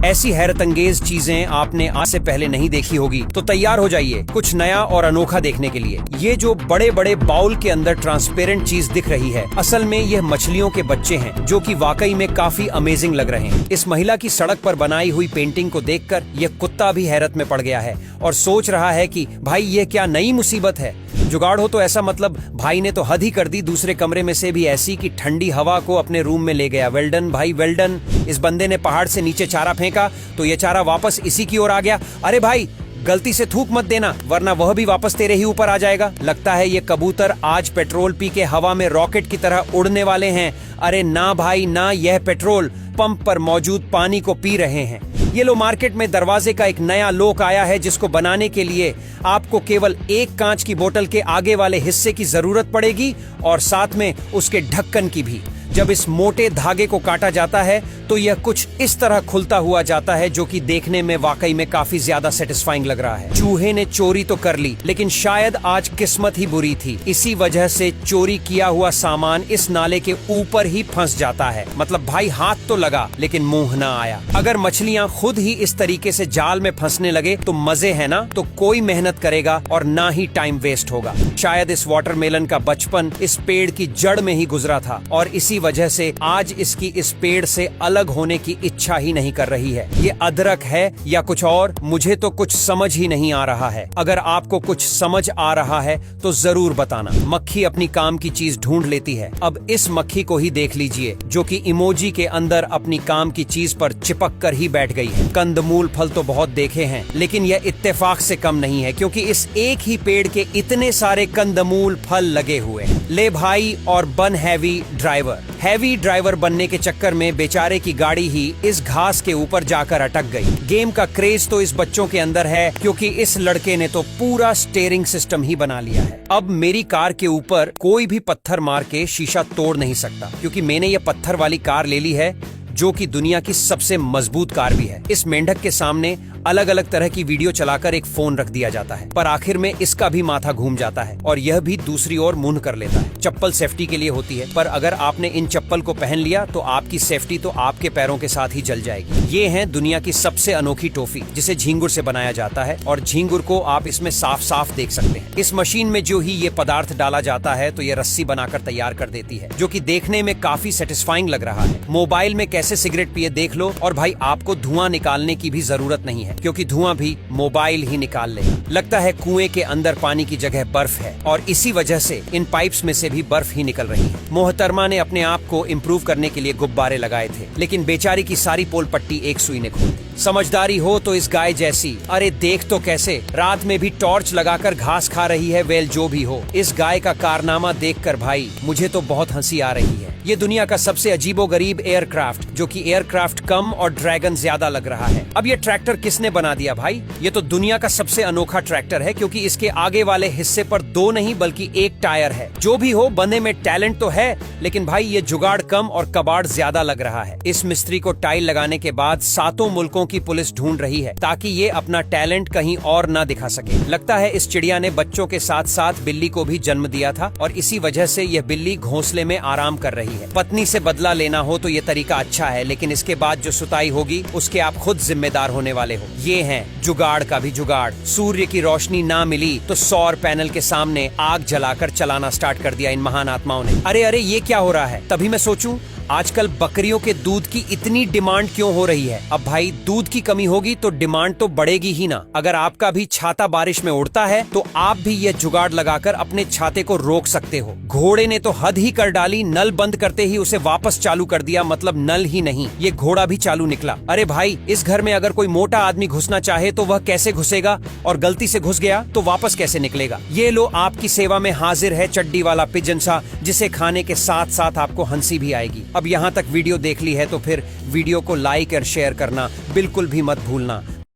ऐसी हैरतअंगेज चीजें आपने आज से पहले नहीं देखी होगी, तो तैयार हो जाइए कुछ नया और अनोखा देखने के लिए। ये जो बड़े बड़े बाउल के अंदर ट्रांसपेरेंट चीज दिख रही है, असल में यह मछलियों के बच्चे हैं, जो कि वाकई में काफी अमेजिंग लग रहे हैं। इस महिला की सड़क पर बनाई हुई पेंटिंग को देखकर यह कुत्ता भी हैरत में पड़ गया है और सोच रहा है कि भाई ये क्या नई मुसीबत है। जुगाड़ हो तो ऐसा मतलब भाई ने तो हद ही कर दी, दूसरे कमरे में से भी ऐसी कि ठंडी हवा को अपने रूम में ले गया। वेल्डन भाई वेल्डन। इस बंदे ने पहाड़ से नीचे चारा फेंका तो ये चारा वापस इसी की ओर आ गया। अरे भाई गलती से थूक मत देना, वरना वह भी वापस तेरे ही ऊपर आ जाएगा। लगता है ये कबूतर आज पेट्रोल पी के हवा में रॉकेट की तरह उड़ने वाले हैं। अरे ना भाई ना, यह पेट्रोल पंप पर मौजूद पानी को पी रहे हैं। ये लो मार्केट में दरवाजे का एक नया लोक आया है, जिसको बनाने के लिए आपको केवल एक कांच की बोतल के आगे वाले हिस्से की जरूरत पड़ेगी और साथ में उसके ढक्कन की भी। जब इस मोटे धागे को काटा जाता है तो यह कुछ इस तरह खुलता हुआ जाता है, जो कि देखने में वाकई में काफी ज्यादा सेटिस्फाइंग लग रहा है। चूहे ने चोरी तो कर ली, लेकिन शायद आज किस्मत ही बुरी थी। इसी वजह से चोरी किया हुआ सामान इस नाले के ऊपर ही फंस जाता है। मतलब भाई हाथ तो लगा लेकिन मुंह ना आया। अगर मछलियां खुद ही इस तरीके से जाल में फंसने लगे तो मजे है ना, तो कोई मेहनत करेगा और ना ही टाइम वेस्ट होगा। शायद इस वाटरमेलन का बचपन इस पेड़ की जड़ में ही गुजरा था और इसी वजह से आज इसकी इस पेड़ से अलग होने की इच्छा ही नहीं कर रही है। ये अदरक है या कुछ और, मुझे तो कुछ समझ ही नहीं आ रहा है। अगर आपको कुछ समझ आ रहा है तो जरूर बताना। मक्खी अपनी काम की चीज ढूंढ लेती है। अब इस मक्खी को ही देख लीजिए, जो कि इमोजी के अंदर अपनी काम की चीज पर चिपक कर ही बैठ गई है। कंदमूल फल तो बहुत देखे हैं, लेकिन यह इत्तेफाक से कम नहीं है, क्योंकि इस एक ही पेड़ के इतने सारे कंदमूल फल लगे हुए हैं। ले भाई और बन हैवी ड्राइवर। हैवी ड्राइवर बनने के चक्कर में बेचारे की गाड़ी ही इस घास के ऊपर जाकर अटक गई। गेम का क्रेज तो इस बच्चों के अंदर है, क्योंकि इस लड़के ने तो पूरा स्टीयरिंग सिस्टम ही बना लिया है। अब मेरी कार के ऊपर कोई भी पत्थर मार के शीशा तोड़ नहीं सकता, क्योंकि मैंने ये पत्थर वाली कार ले ली है, जो कि दुनिया की सबसे मजबूत कार भी है। इस मेंढक के सामने अलग अलग तरह की वीडियो चलाकर एक फोन रख दिया जाता है, पर आखिर में इसका भी माथा घूम जाता है और यह भी दूसरी ओर मुंह कर लेता है। चप्पल सेफ्टी के लिए होती है, पर अगर आपने इन चप्पल को पहन लिया तो आपकी सेफ्टी तो आपके पैरों के साथ ही जल जाएगी। ये है दुनिया की सबसे अनोखी टोफी, जिसे झींगुर से बनाया जाता है और झींगुर को आप इसमें साफ साफ देख सकते हैं। इस मशीन में जो ही ये पदार्थ डाला जाता है तो ये रस्सी बनाकर तैयार कर देती है, जो कि देखने में काफी सेटिस्फाइंग लग रहा है। मोबाइल में कैसे सिगरेट पिए देख लो, और भाई आपको धुआं निकालने की भी जरूरत नहीं है, क्योंकि धुआं भी मोबाइल ही निकाल लेगा। लगता है कुएं के अंदर पानी की जगह बर्फ है और इसी वजह से इन पाइप्स में से भी बर्फ ही निकल रही है। मोहतरमा ने अपने आप को इम्प्रूव करने के लिए गुब्बारे लगाए थे, लेकिन बेचारी की सारी पोल पट्टी एक सुई ने खोल दी। समझदारी हो तो इस गाय जैसी। अरे देख तो कैसे रात में भी टॉर्च लगाकर घास खा रही है। वेल जो भी हो, इस गाय का कारनामा देखकर भाई मुझे तो बहुत हंसी आ रही है। ये दुनिया का सबसे अजीबोगरीब एयरक्राफ्ट, जो कि एयरक्राफ्ट कम और ड्रैगन ज्यादा लग रहा है। अब ये ट्रैक्टर किसने बना दिया भाई? ये तो दुनिया का सबसे अनोखा ट्रैक्टर है, क्योंकि इसके आगे वाले हिस्से पर दो नहीं बल्कि एक टायर है। जो भी हो, बंदे में टैलेंट तो है, लेकिन भाई ये जुगाड़ कम और कबाड़ ज्यादा लग रहा है। इस मिस्त्री को टाइल लगाने के बाद 7 मुल्कों की पुलिस ढूंढ रही है, ताकि ये अपना टैलेंट कहीं और न दिखा सके। लगता है इस चिड़िया ने बच्चों के साथ साथ बिल्ली को भी जन्म दिया था और इसी वजह से यह बिल्ली घोंसले में आराम कर रही है। पत्नी से बदला लेना हो तो ये तरीका अच्छा है, लेकिन इसके बाद जो सुताई होगी उसके आप खुद जिम्मेदार होने वाले हो। ये है जुगाड़ का भी जुगाड़। सूर्य की रोशनी ना मिली तो सौर पैनल के सामने आग जलाकर चलाना स्टार्ट कर दिया इन महान आत्माओं ने। अरे अरे ये क्या हो रहा है? तभी मैं सोचूं आजकल बकरियों के दूध की इतनी डिमांड क्यों हो रही है? अब भाई दूध की कमी होगी तो डिमांड तो बढ़ेगी ही ना। अगर आपका भी छाता बारिश में उड़ता है तो आप भी यह जुगाड़ लगाकर अपने छाते को रोक सकते हो। घोड़े ने तो हद ही कर डाली, नल बंद करते ही उसे वापस चालू कर दिया। मतलब नल ही नहीं, ये घोड़ा भी चालू निकला। अरे भाई इस घर में अगर कोई मोटा आदमी घुसना चाहे तो वह कैसे घुसेगा, और गलती से घुस गया तो वापस कैसे निकलेगा? ये लो आपकी सेवा में हाजिर है चड्डी वाला पिजन सा, जिसे खाने के साथ साथ आपको हंसी भी आएगी। अब यहाँ तक वीडियो देख ली है तो फिर वीडियो को लाइक और शेयर करना बिल्कुल भी मत भूलना।